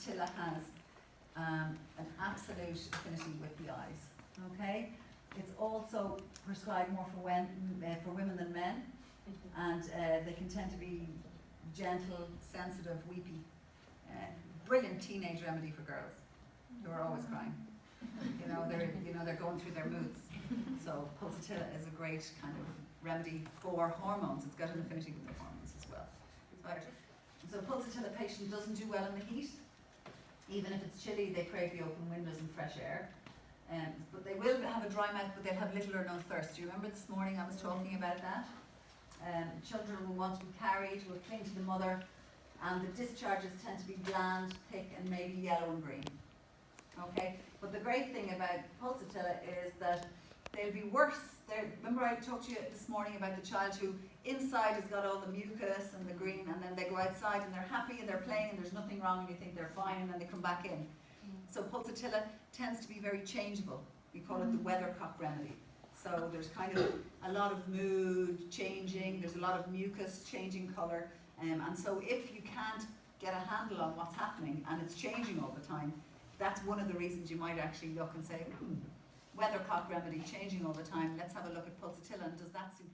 Pulsatilla has an absolute affinity with the eyes. Okay, it's also prescribed more for women than men, and they can tend to be gentle, sensitive, weepy. Brilliant teenage remedy for girls who are always crying. They're going through their moods. So Pulsatilla is a great kind of remedy for hormones. It's got an affinity with the hormones as well. So Pulsatilla patient doesn't do well in the heat. Even if it's chilly, they crave the open windows and fresh air. But they will have a dry mouth, but they'll have little or no thirst. Do you remember this morning I was talking about that? Children will want to be carried, will cling to the mother, and the discharges tend to be bland, thick, and maybe yellow and green. Okay, but the great thing about Pulsatilla is that they'll be worse. Remember I talked to you this morning about the child who inside has got all the mucus and the green, and then they go outside and they're happy and they're playing and there's nothing wrong and you think they're fine, and then they come back in. So Pulsatilla tends to be very changeable. We call it the weathercock remedy. So there's kind of a lot of mood changing, there's a lot of mucus changing colour, and so if you can't get a handle on what's happening and it's changing all the time, that's one of the reasons you might actually look and say, weathercock remedy changing all the time, let's have a look at Pulsatilla, and does that suit